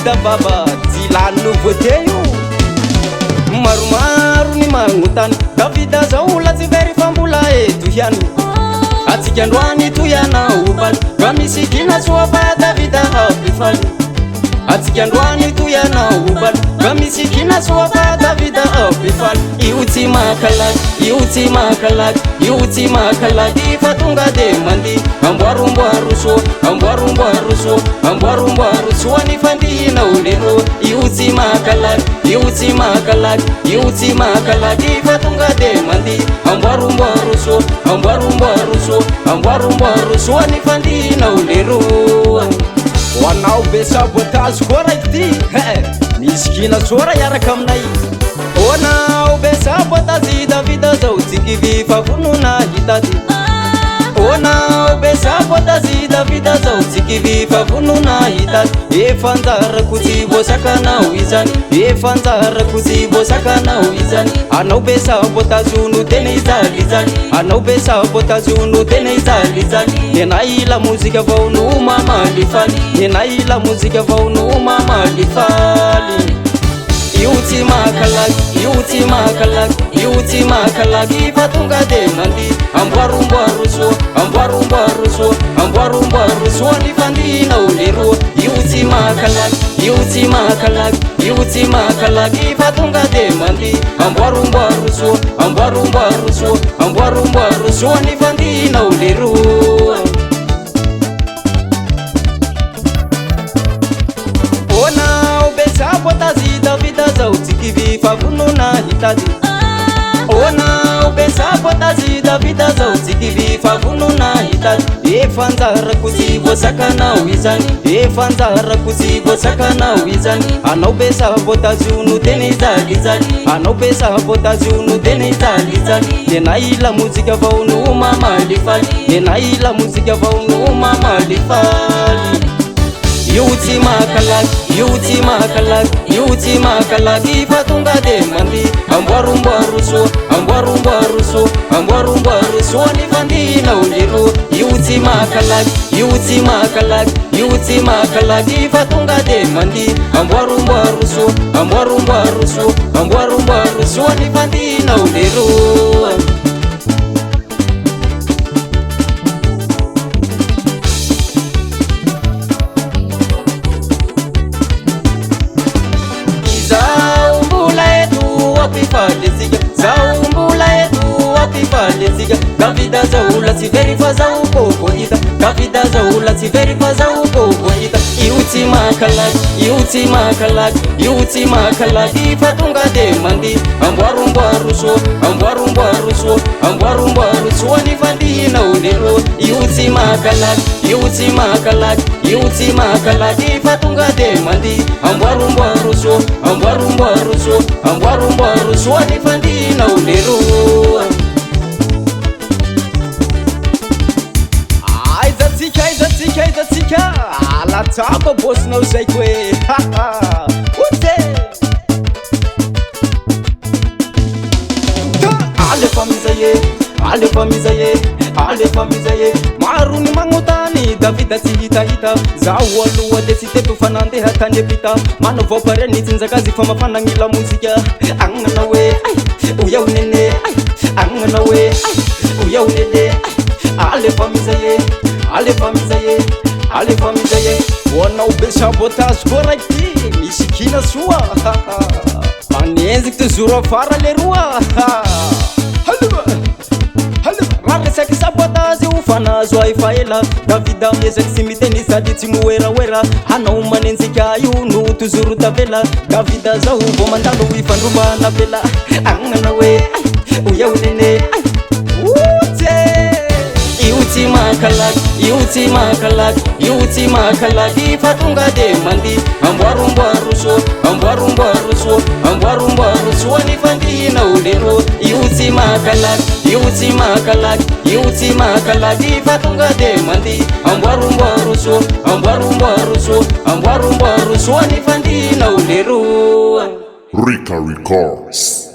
da baba tsy lano vote io maromaro ny magnotany davida zao la tsy very fa mbola eto hiany atsika androany toyana opaly fa misy kina soa fa davida ampifaly atsika androany toyana opaly fa misy kina soa fa davida ampifaly io tsy makalaky io tsy makalaky io tsy makalaky fa tonga de mandeha amboaromboaro soa amboaromboaro soa amboaromboaro soa ny fandihina olero io tsy makalaky io tsy makalaky io tsy makalaky fa tonga de mandeha amboaromboaro soa amboaromboaro soa amboaromboaro soa ny fandihina olero hoanao be sabotage koa raiky ty misy kina sora iaraka aminay honao be sabotage davida zao tsy kivy fa vonona hitady honao be sabotage davida zao tsy kivy fa vonona hitady efa anjarako tsy voasakanao izany efa anjarako tsy voasakanao izany anao be sabotage no tena ijaly izany anao be sabotage no tena ijaly izany tena ila mozika vao no mamalifaly tena ila mozika vao no mamalifaly io tsy makalaky io tsy makalaky io tsy makalaky fa tonga de mandeha amboaromboaro soa amboaromboaro soa amboaromboaro soa ny fandihina olero io tsy makalaky io tsy makalaky io tsy makalaky fa tonga de mandeha amboaromboaro soa amboaromboaro soa amboaromboaro soa ny fandihina olero honao be sabotage davida zao tsy kivy fa vonona hitady honao be sabotage davida zao tsy kivy fa vonona hitady efa anjarako tsy voasakanao izany efa anjarako tsy voasakanao izany anao be sabotage no tena ijaly izany anao be sabotage no tena ijaly izany tena ila mozika vao no mamalifaly tena ila mozika vao no mamalifaly io tsy makalaky io tsy makalaky io tsy makalaky fa tonga de mandeha amboaromboaro soa amboaromboaro soa amboaromboaro soa ny fandihina olero io tsy makalaky io tsy makalaky io tsy makalaky fa tonga de mandeha amboaromboaro soa amboaromboaro soa amboaromboaro soa ny fandihina olero zao mbola eto ampifaletsika davida zao la tsy very fa zao koko hita davida zao la tsy very fa zao koko hita io tsy makalaky io tsy makalaky io tsy makalaky fa tonga de mandeha amboaromboaro soa amboaromboaro soa amboaromboaro soa ny fandihina olero io tsy makalaky io tsy makalaky io tsy makalaky fa tonga de mandeha amboaromboaro soa amboaromboaro soa amboaromboaro soa ny fandihina olero aizatsika alatsapa bosinao zay ko e ote alefa mizaye alefa mizaye alefa mizaye maro ny magnotany davida tsy hitahita zaho aloha de tsy teto fa nandeha tany apita manao vaopare ny tsinjakazy fa mampanagnila mozika agnana hoe oyaho nene agnana hoe oyaho nene alefa mizaye alefa mizaye alefa mizaye honao be sabotage koa raiky ty misy kina soa manenjiky ty zoro afara leroa raha resaky sabotage io fa nazo ay fa ela davida miezaky tsy miteny sady tsy moeraoera anao manenjika io no tozoro tavela davida zao vo mandalo ifandrombana vela agnana hoe oyaho nene io tsy makalaky io tsy makalaky io tsy makalaky fa tonga de mandeha amboaromboaro soa amboaromboaro soa amboaromboaro soa ny fandihina olero io tsy makalaky io tsy makalaky io tsy makalaky fa tonga de mandeha amboaromboaro soa amboaromboaro soa amboaromboaro soa ny fandihina olero Rika Records.